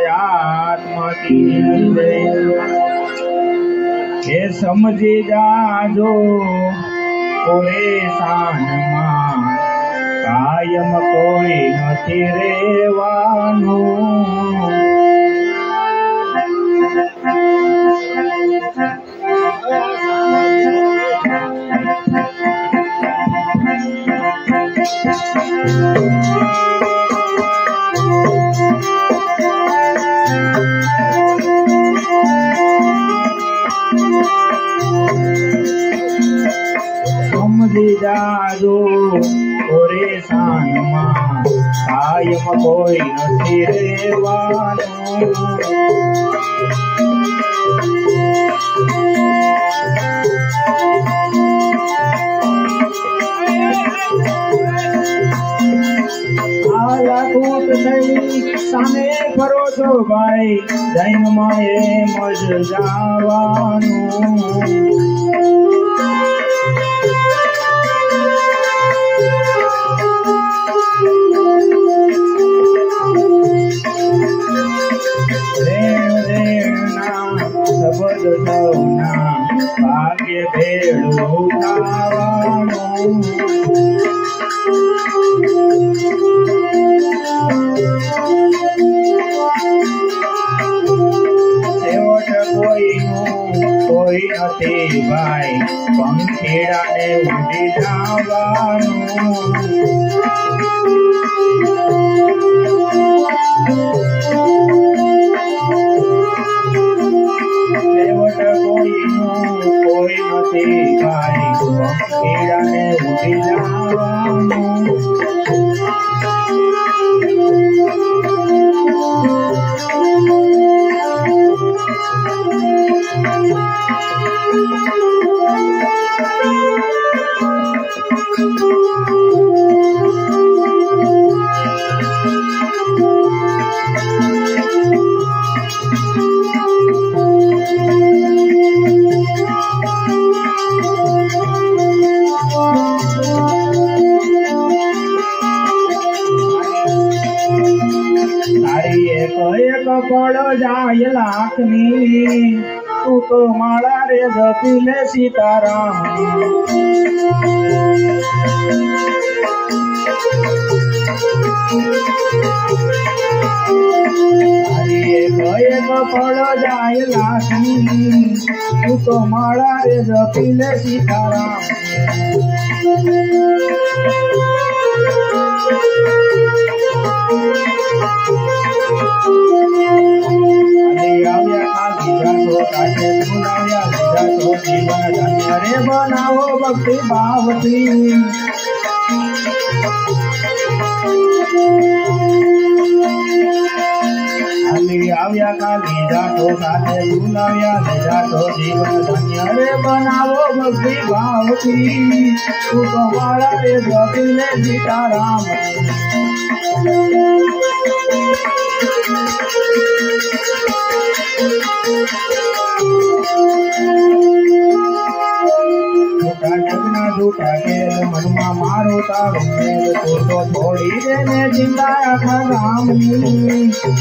आत्मा की हे समझी जाजो परेशान मां कायम कोई नथी रेवानु समझी जाजो परेशान मां कायम कोई नथी रेवानु आलाकूट थई सामे फरो छो भाई जैन माए मज जावानु सबद सौना भाग्य भेड़ो उठावानो सेवट कोई नथी भाई पंखीड़ा ने उड़ी जावानो कोई नथी भाई पंखीड़ा ने उड़ी जावानु एक पड़ जाय लाखनी तू तो माला रे जपिले सीताराम एक पड़ जाय लाखनी तू तो माला रे जपिले सीताराम जीवन धन्य रे बनाओ भक्ति भाव थी आव्या काली जातो साथे बुलाव्या जातो जीवन धन्य रे बनाओ भक्ति भाव थी तू तो मारा रे जपिले सीताराम झूठा खेल मनमा मारो तारो मेल तू तो छोड़ी देने जिंदा आखा राम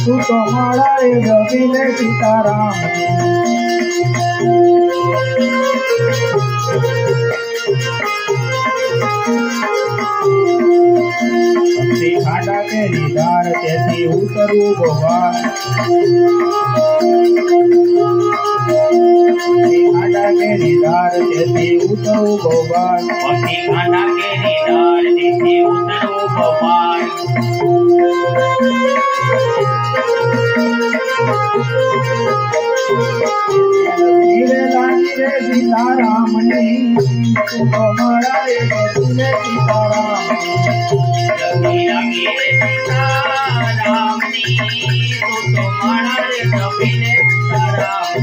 तू तो मारा रे जपिले सीताराम खाटा के निधार तेथी उतरू भगवान खाटा के निधार तेथी उतरू भगवान खाटा के निधार तेथी उतरू भगवान धीरे धीरे सीताराम ने तुम्हारा रे जपिले सीताराम सीताराम तुम्हारा रे जपिले सीताराम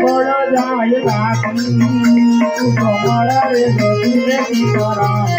बड़ जाय तुम्हारा रे जपिले सीताराम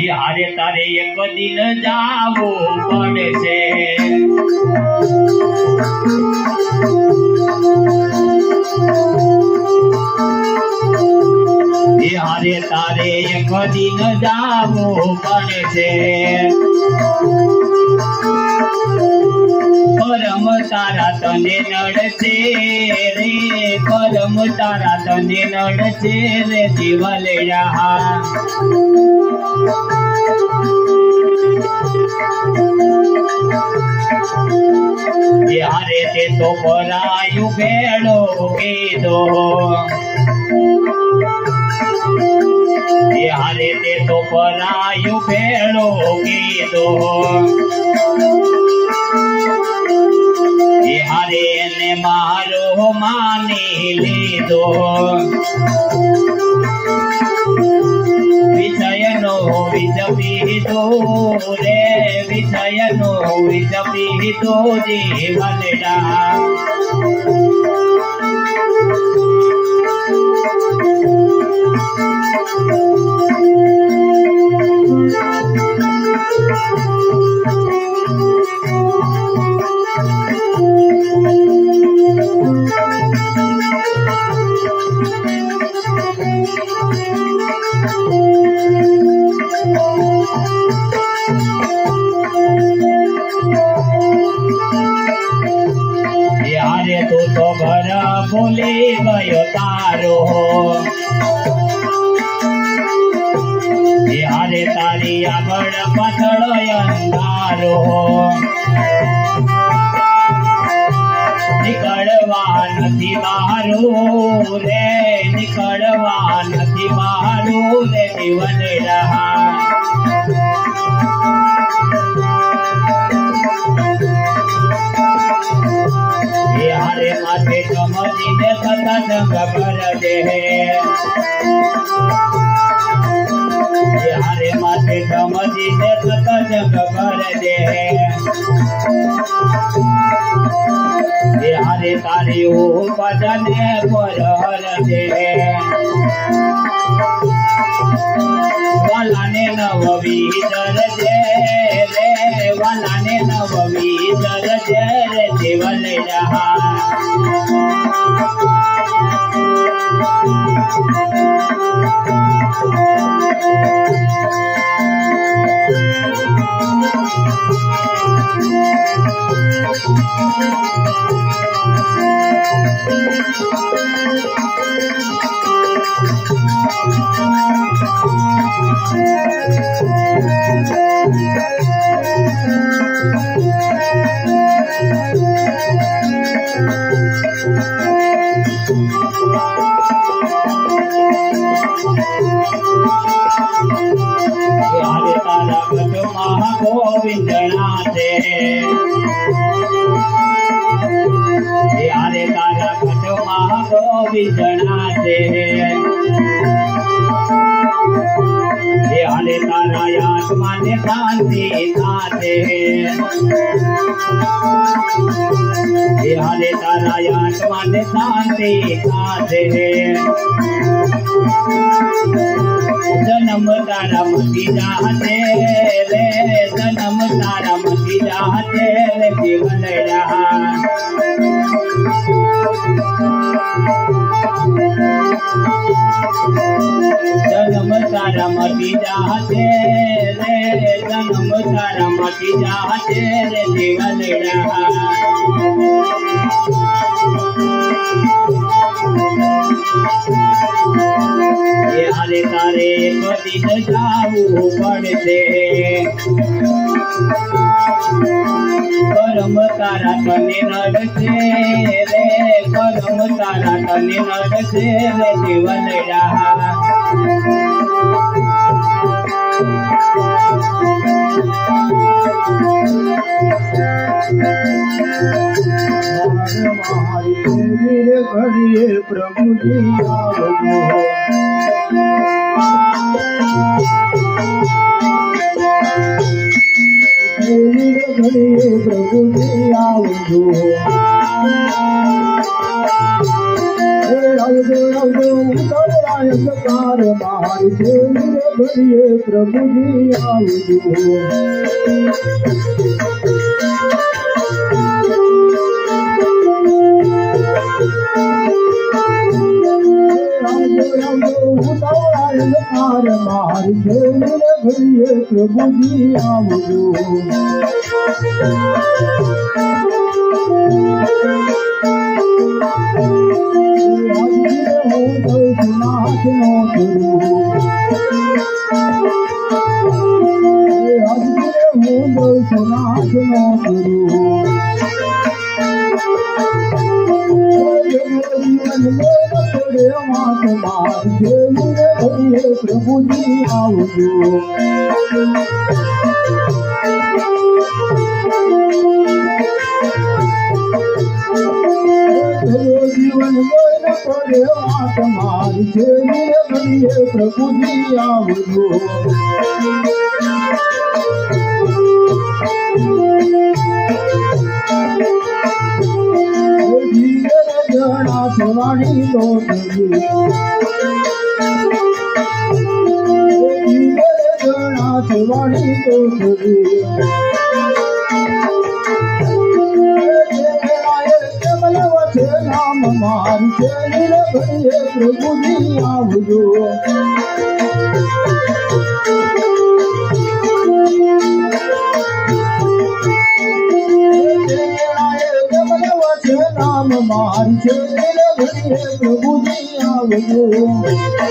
यारे तारे एक दिन जावो पड़े यारे तारे एक दिन जावो पड़े करम तारा तने नड़े रे करम तारा तने नड़े रे जीवले रहा यारे ते तो परायु बेड़ो के दो यारे ते तो परायु बेड़ो के दो यारे ने मारो मानी ले दो विषयनो विजपीतो रे विषयनो विजपीतो जीवनडा यारे तू तो घर भूली गयो तारो यारे तारी आबड़ पथड़ो अंधारो निकड़वा नथी बारू रे निकड़वा नथी बारू रे जीवन रहा यारे माथे कमली ने सता जंग कर दे यारे माथे कमली ने सता जंग कर दे यारे तारी ओ बजने पर हर दे वालाने नववी दर दे रे वालाने नववी दर दे रे जीवन रहा गोविंदनाथे यारे तारा खटो महा गोविंदनाथे यारे तारा आत्मा ने शांति खाते यारे तारा आत्मा ने शांति खाते जन्म तारा मती जाते रे जन्म तारा मती जाते रे जीवन रहा जन्म तारा मती जाते रे जन्म तारा मती जाते रे जीवन रहा हारे तारे एक दिन जावू पड़शे करम तारा तने नडशे रे करम तारा तने नडशे रे जीवनड़ा घड़िए प्रभु जी आवजो घड़िए प्रभु जी आवजो कार मारी घड़िए प्रभु जी आवजो कार मारी घड़िए प्रभु जी आवजो प्रभु जी आवजो जीवन पड़े मारी घड़िए प्रभु जी आवजो जना सुवाणी लोट जना सुवाणी लोट नाम मारी घड़िए प्रभु जी आवजो नाम मारी घड़िए प्रभु जी आवजो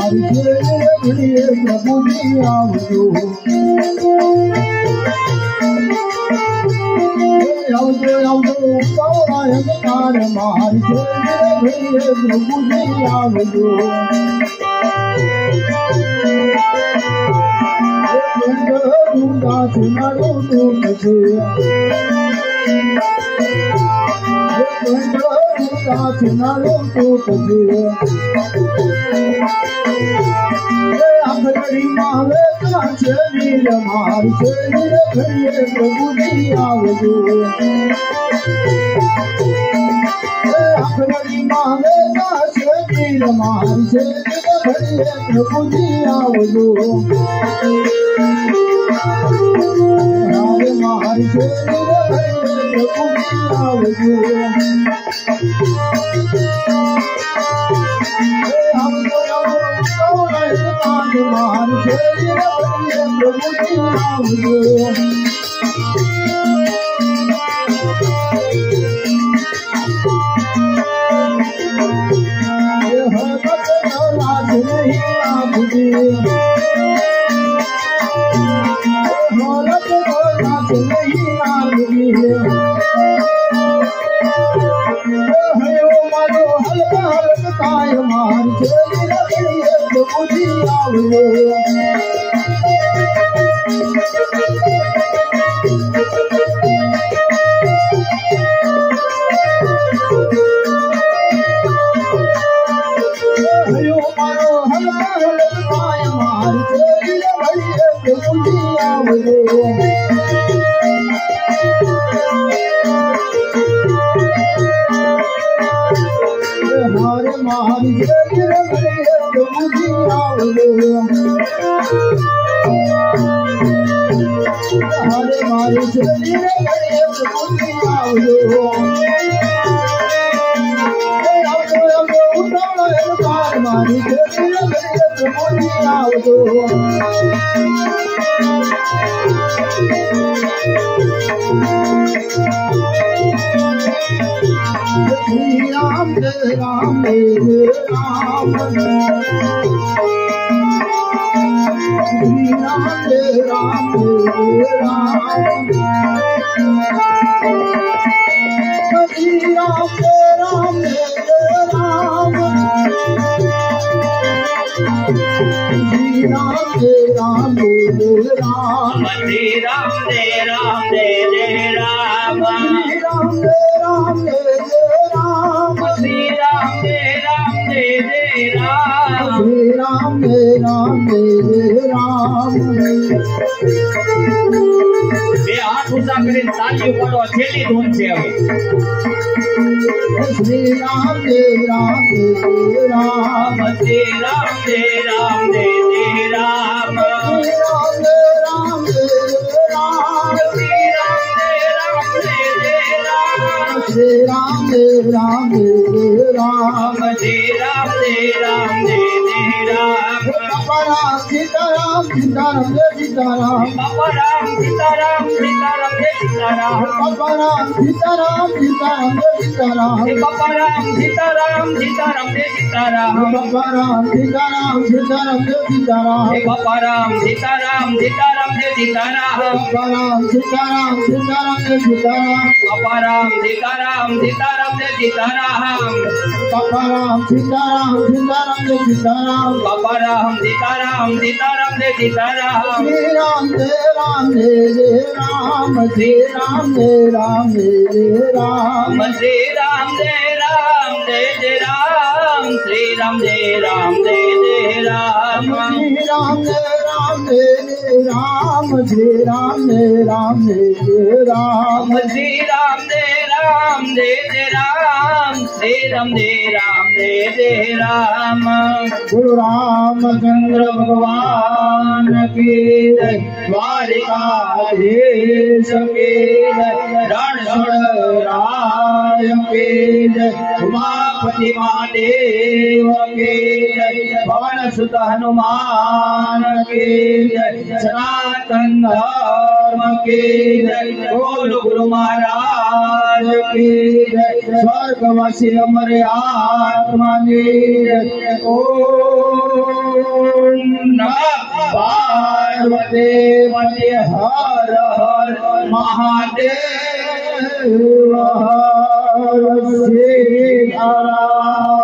घड़िए प्रभु जी आवजो आवजो आवजो पौराणिक कार मारी घड़िए प्रभु जी आवजो सुनारो घड़ी मावे वीर मारी घड़िए प्रभु जी आवजो घड़ी मावे वीर मारी घड़िए प्रभु जी आवजो मारी घड़िए प्रभु जी आवजो प्रभु जी आवजो गुरु रामचंद्र भगवान की जय, द्वारिकाधीश की जय, रणछोड़ की जय, उमापति महादेव की जय, पवन सुत हनुमान की जय, सनातन धर्म की जय, बोल गुरु महाराज की जय, स्वर्गवासी अमर आत्मा की जय। ओम नमः पार्वती पते हर हर महादेव हर श्री राम।